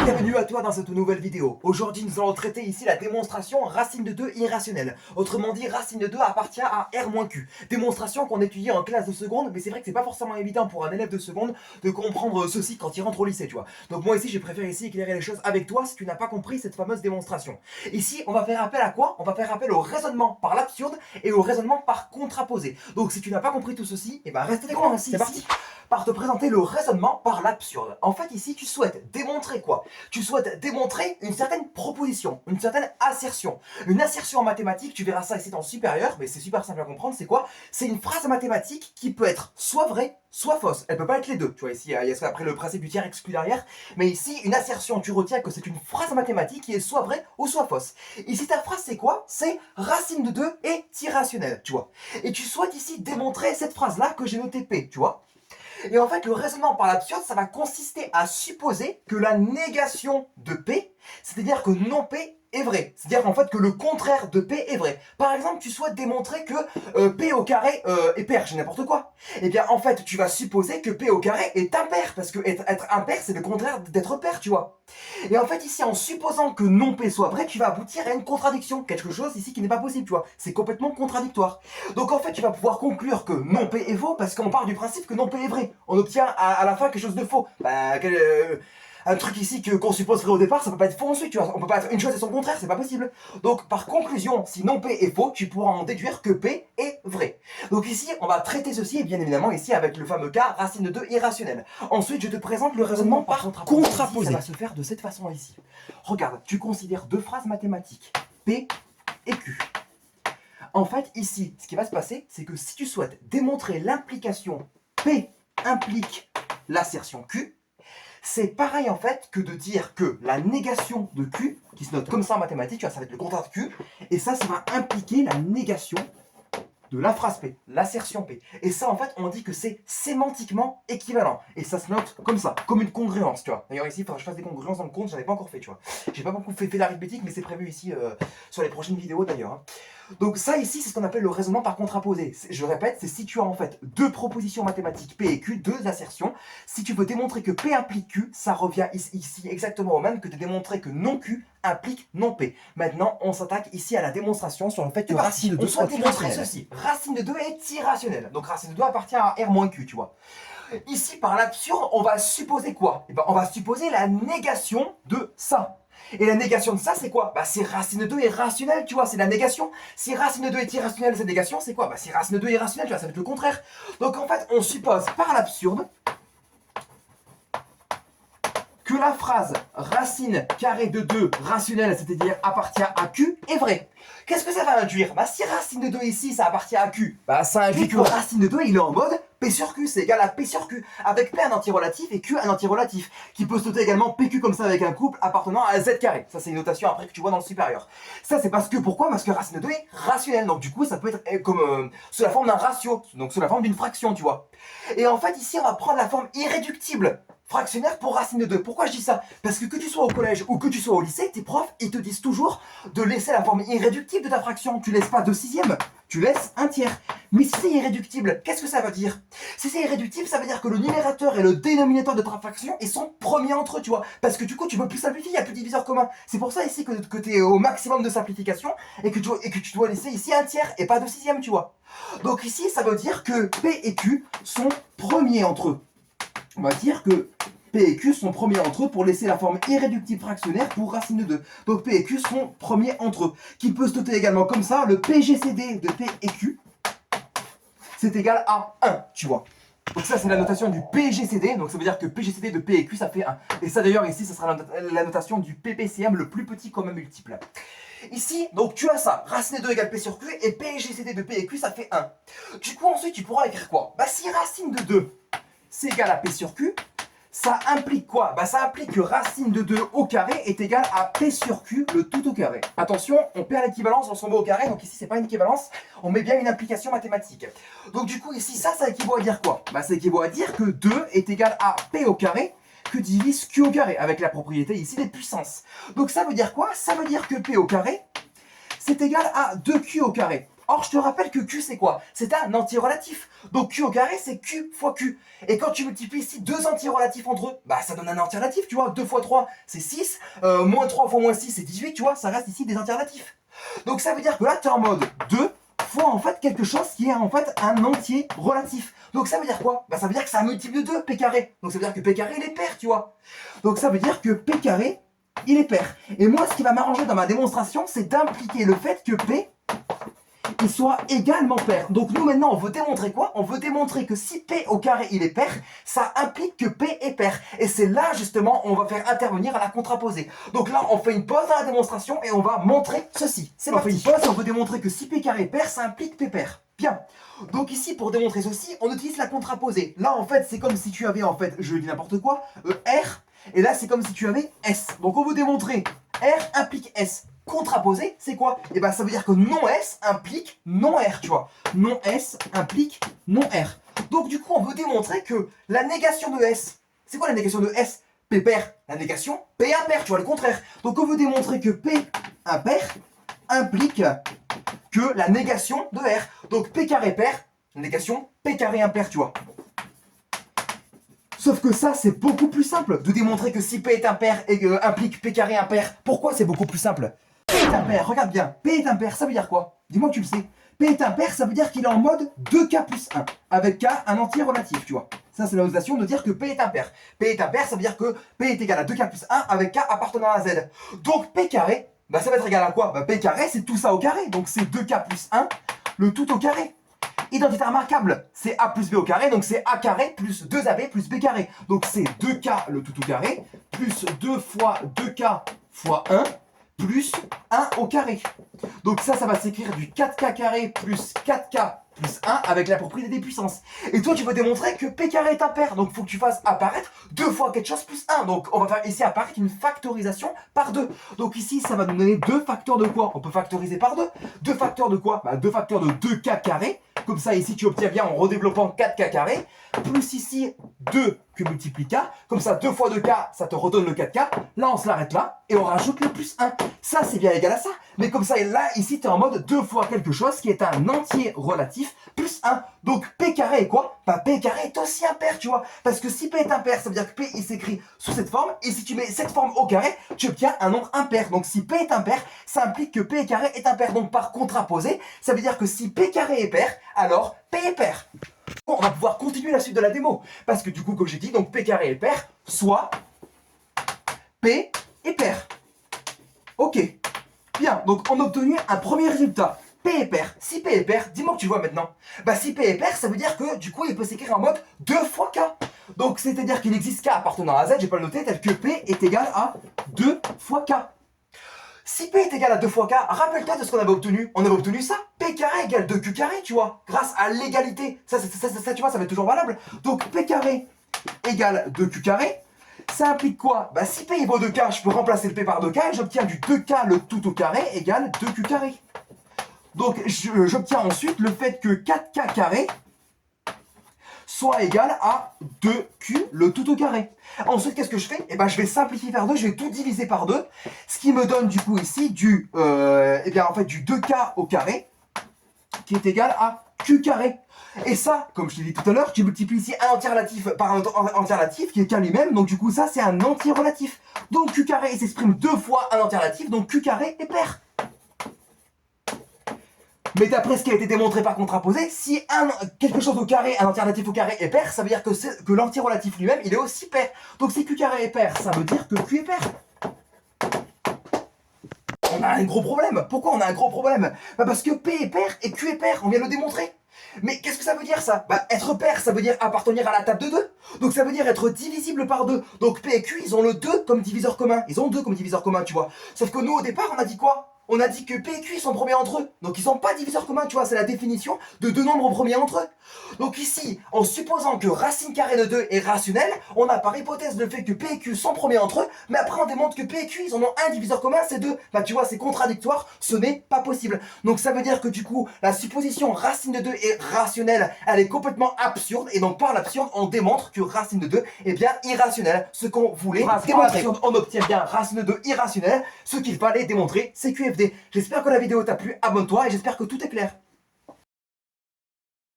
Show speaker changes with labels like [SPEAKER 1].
[SPEAKER 1] Bienvenue à toi dans cette nouvelle vidéo. Aujourd'hui, nous allons traiter ici la démonstration racine de 2 irrationnelle. Autrement dit, racine de 2 appartient à R-Q. Démonstration qu'on étudie en classe de seconde, mais c'est vrai que c'est pas forcément évident pour un élève de seconde de comprendre ceci quand il rentre au lycée, tu vois. Donc moi ici, j'ai préféré ici éclairer les choses avec toi si tu n'as pas compris cette fameuse démonstration. Ici, on va faire appel à quoi? On va faire appel au raisonnement par l'absurde et au raisonnement par contraposé. Donc si tu n'as pas compris tout ceci, et ben reste avec moi, c'est parti par te présenter le raisonnement par l'absurde. En fait, ici, tu souhaites démontrer quoi? Tu souhaites démontrer une certaine proposition, une certaine assertion. Une assertion en mathématiques, tu verras ça ici dans le supérieur, mais c'est super simple à comprendre, c'est quoi? C'est une phrase mathématique qui peut être soit vraie, soit fausse. Elle peut pas être les deux. Tu vois, ici, il y a après le principe du tiers exclu derrière, mais ici, une assertion, tu retiens que c'est une phrase mathématique qui est soit vraie ou soit fausse. Ici, ta phrase, c'est quoi? C'est racine de 2 est irrationnelle, tu vois. Et tu souhaites ici démontrer cette phrase-là que j'ai notée P, tu vois. Et en fait, le raisonnement par l'absurde, ça va consister à supposer que la négation de P, c'est-à-dire que non P est vrai. C'est-à-dire en fait que le contraire de P est vrai. Par exemple, tu souhaites démontrer que P au carré est pair, j'ai n'importe quoi. Eh bien, en fait, tu vas supposer que P au carré est impair, parce que être impair, c'est le contraire d'être pair, tu vois. Et en fait, ici, en supposant que non P soit vrai, tu vas aboutir à une contradiction. Quelque chose ici qui n'est pas possible, tu vois. C'est complètement contradictoire. Donc en fait, tu vas pouvoir conclure que non P est faux parce qu'on part du principe que non P est vrai. On obtient à la fin quelque chose de faux. Un truc ici qu'on suppose vrai au départ, ça peut pas être faux ensuite, tu vois. On peut pas être une chose et son contraire, c'est pas possible. Donc par conclusion, si non P est faux, tu pourras en déduire que P est vrai. Donc ici, on va traiter ceci, et bien évidemment ici avec le fameux cas racine de 2 irrationnelle. Ensuite, je te présente le raisonnement par contraposé. Ça va se faire de cette façon ici. Regarde, tu considères deux phrases mathématiques, P et Q. En fait, ici, ce qui va se passer, c'est que si tu souhaites démontrer l'implication P implique l'assertion Q, c'est pareil en fait que de dire que la négation de Q, qui se note comme ça en mathématiques, tu vois, ça va être le contraire de Q, et ça va impliquer la négation de la phrase P, l'assertion P. Et ça, en fait, on dit que c'est sémantiquement équivalent. Et ça se note comme ça, comme une congruence, tu vois. D'ailleurs, ici, il faudra que je fasse des congruences dans le compte, j'en ai pas encore fait, tu vois. J'ai pas beaucoup fait l'arithmétique, mais c'est prévu ici sur les prochaines vidéos d'ailleurs. Hein. Donc ça ici, c'est ce qu'on appelle le raisonnement par contraposé. Je répète, c'est si tu as en fait deux propositions mathématiques P et Q, deux assertions. Si tu veux démontrer que P implique Q, ça revient ici exactement au même que de démontrer que non Q implique non P. Maintenant, on s'attaque ici à la démonstration sur le fait que racine de 2 soit irrationnelle. Ceci, racine de 2 est irrationnelle. Donc racine de 2 appartient à R-Q, tu vois. Ici, par l'absurde, on va supposer quoi? Eh ben, on va supposer la négation de ça. Et la négation de ça, c'est quoi? Bah, c'est racine de 2 est rationnelle, tu vois, c'est la négation. Si racine de 2 est irrationnelle, cette négation, c'est quoi? Bah, si racine de 2 est rationnelle, tu vois, ça va être le contraire. Donc, en fait, on suppose par l'absurde que la phrase racine carrée de 2 rationnelle, c'est-à-dire appartient à Q, est vraie. Qu'est-ce que ça va induire? Bah, si racine de 2 ici, ça appartient à Q, bah, ça induit que racine de 2, il est en mode P sur Q, c'est égal à P sur Q, avec P un antirelatif et Q un antirelatif, qui peut se noter également PQ comme ça avec un couple appartenant à Z carré. Ça, c'est une notation après que tu vois dans le supérieur. Ça, c'est parce que, pourquoi? Parce que racine de 2 est rationnelle, donc du coup, ça peut être comme sous la forme d'un ratio, donc sous la forme d'une fraction, tu vois. Et en fait, ici, on va prendre la forme irréductible fractionnaire pour racine de 2. Pourquoi je dis ça? Parce que tu sois au collège ou que tu sois au lycée, tes profs, ils te disent toujours de laisser la forme irréductible de ta fraction. Tu laisses pas 2/6, tu laisses un tiers. Mais si c'est irréductible, qu'est-ce que ça veut dire? Si c'est irréductible, ça veut dire que le numérateur et le dénominateur de ta fraction, ils sont premiers entre eux, tu vois. Parce que du coup, tu peux plus simplifier, il n'y a plus de diviseur commun. C'est pour ça ici que tu es au maximum de simplification et que tu dois laisser ici un tiers et pas 2/6, tu vois. Donc ici, ça veut dire que P et Q sont premiers entre eux. On va dire que P et Q sont premiers entre eux pour laisser la forme irréductible fractionnaire pour racine de 2. Donc P et Q sont premiers entre eux. Qui peut se noter également comme ça, le PGCD de P et Q, c'est égal à 1, tu vois. Donc ça, c'est la notation du PGCD, donc ça veut dire que PGCD de P et Q, ça fait 1. Et ça d'ailleurs, ici, ça sera la notation du PPCM, le plus petit commun multiple. Ici, donc tu as ça, racine de 2 égale P sur Q, et PGCD de P et Q, ça fait 1. Du coup, ensuite, tu pourras écrire quoi? Bah si racine de 2, c'est égal à P sur Q, ça implique quoi? Bah ça implique que racine de 2 au carré est égal à P sur Q, le tout au carré. Attention, on perd l'équivalence dans son mot au carré, donc ici c'est pas une équivalence, on met bien une implication mathématique. Donc du coup ici ça équivaut à dire quoi? Bah ça équivaut à dire que 2 est égal à P au carré, que divise Q au carré, avec la propriété ici des puissances. Donc ça veut dire quoi? Ça veut dire que P au carré, c'est égal à 2Q au carré. Or, je te rappelle que Q, c'est quoi? C'est un antirelatif. Donc Q au carré, c'est Q fois Q. Et quand tu multiplies ici deux antirelatifs entre eux, bah ça donne un antirelatif, tu vois. 2 fois 3, c'est 6. Moins 3 fois moins 6, c'est 18, tu vois. Ça reste ici des antirelatifs. Donc ça veut dire que là, tu es en mode 2 fois en fait quelque chose qui est en fait un entier relatif. Donc ça veut dire quoi? Bah ça veut dire que c'est un multiple de 2, P carré. Donc ça veut dire que P carré, il est pair, tu vois. Donc ça veut dire que P carré, il est pair. Et moi, ce qui va m'arranger dans ma démonstration, c'est d'impliquer le fait que P il soit également pair. Donc nous maintenant on veut démontrer quoi? On veut démontrer que si P au carré il est pair, ça implique que P est pair. Et c'est là justement on va faire intervenir à la contraposée. Donc là on fait une pause dans la démonstration et on va montrer ceci. C'est parti. On fait une pause et on veut démontrer que si P carré est pair, ça implique P pair. Bien. Donc ici pour démontrer ceci, on utilise la contraposée. Là en fait c'est comme si tu avais en fait, je dis n'importe quoi, R. Et là c'est comme si tu avais S. Donc on veut démontrer R implique S. Contraposé, c'est quoi? Et ben ça veut dire que non S implique non R, tu vois. Non S implique non R. Donc du coup, on veut démontrer que la négation de S, c'est quoi la négation de S? P pair. La négation, P impair, tu vois, le contraire. Donc on veut démontrer que P impair implique que la négation de R. Donc P carré pair, négation P carré impair, tu vois. Sauf que ça, c'est beaucoup plus simple de démontrer que si P est impair et implique P carré impair. Pourquoi c'est beaucoup plus simple? P est impair, regarde bien, P est impair, ça veut dire quoi? Dis-moi que tu le sais. P est impair, ça veut dire qu'il est en mode 2K plus 1, avec K un entier relatif, tu vois. Ça, c'est la notation de dire que P est impair. P est impair, ça veut dire que P est égal à 2K plus 1 avec K appartenant à Z. Donc P carré, bah ça va être égal à quoi? Bah P carré, c'est tout ça au carré, donc c'est 2K plus 1, le tout au carré. Identité remarquable, c'est A plus B au carré, donc c'est A carré plus 2AB plus B carré. Donc c'est 2K le tout au carré, plus 2 fois 2K fois 1, plus 1 au carré. Donc ça va s'écrire du 4K carré plus 4K plus 1 avec la propriété des puissances. Et toi, tu veux démontrer que P carré est impair. Donc il faut que tu fasses apparaître 2 fois quelque chose plus 1. Donc on va faire ici apparaître une factorisation par 2. Donc ici, ça va nous donner 2 facteurs de quoi? On peut factoriser par 2. 2 facteurs de quoi? Bah 2 facteurs de 2K carré. Comme ça, ici, tu obtiens bien en redéveloppant 4K carré. Plus ici, 2 que multiplie K. Comme ça, 2 fois 2K, ça te redonne le 4K. Là, on se l'arrête là. Et on rajoute le plus 1. Ça, c'est bien égal à ça. Mais comme ça, là, ici, tu es en mode 2 fois quelque chose qui est un entier relatif plus 1. Donc, P carré est quoi? Bah, P carré est aussi impair, tu vois. Parce que si P est impair, ça veut dire que P, il s'écrit sous cette forme. Et si tu mets cette forme au carré, tu obtiens un nombre impair. Donc, si P est impair, ça implique que P carré est impair. Donc, par contraposé, ça veut dire que si P carré est pair, alors P est pair. Bon, on va pouvoir continuer la suite de la démo. Parce que du coup, comme j'ai dit, donc P carré est pair, soit P est pair. Ok. Bien, donc on a obtenu un premier résultat. P est pair. Si P est pair, dis-moi que tu vois maintenant. Bah si P est pair, ça veut dire que du coup il peut s'écrire en mode 2 fois K. Donc c'est-à-dire qu'il existe K appartenant à Z, je vais pas le noter, tel que P est égal à 2 fois K. Si P est égal à 2 fois K, rappelle-toi de ce qu'on avait obtenu. On avait obtenu ça. P carré égale 2Q carré, tu vois. Grâce à l'égalité. Ça, tu vois, ça va être toujours valable. Donc P carré égale 2Q carré. Ça implique quoi? Bah si P il vaut 2K, je peux remplacer le P par 2K et j'obtiens du 2K le tout au carré égale 2Q carré. Donc j'obtiens ensuite le fait que 4K carré soit égal à 2Q le tout au carré. Ensuite, qu'est-ce que je fais? Eh ben, je vais simplifier par 2, je vais tout diviser par 2, ce qui me donne du coup ici du, eh bien, en fait, du 2K au carré, qui est égal à Q carré. Et ça, comme je t'ai dit tout à l'heure, tu multiplies ici un entier relatif par un entier relatif qui est K lui-même, donc du coup ça c'est un entier relatif. Donc Q carré il s'exprime 2 fois un entier relatif, donc Q carré est pair. Mais d'après ce qui a été démontré par contraposé, si quelque chose au carré, un entier relatif au carré est pair, ça veut dire que l'entier relatif lui-même il est aussi pair. Donc si Q carré est pair, ça veut dire que Q est pair. On a un gros problème. Pourquoi on a un gros problème? Bah parce que P est pair et Q est pair, on vient de le démontrer. Mais qu'est-ce que ça veut dire ça? Bah être pair ça veut dire appartenir à la table de 2. Donc ça veut dire être divisible par 2. Donc P et Q ils ont le 2 comme diviseur commun. Ils ont 2 comme diviseur commun, tu vois. Sauf que nous au départ on a dit quoi? On a dit que P et Q ils sont premiers entre eux. Donc ils n'ont pas diviseur commun, tu vois, c'est la définition de deux nombres premiers entre eux. Donc ici, en supposant que racine carrée de 2 est rationnelle, on a par hypothèse le fait que P et Q sont premiers entre eux, mais après on démontre que P et Q ils en ont un diviseur commun, c'est 2. Bah tu vois, c'est contradictoire, ce n'est pas possible. Donc ça veut dire que du coup, la supposition racine de 2 est rationnelle, elle est complètement absurde, et donc par l'absurde, on démontre que racine de 2 est bien irrationnelle. Ce qu'on voulait démontrer. On obtient bien racine de 2 irrationnelle, ce qu'il fallait démontrer, c'est QFD. J'espère que la vidéo t'a plu, abonne-toi et j'espère que tout est clair.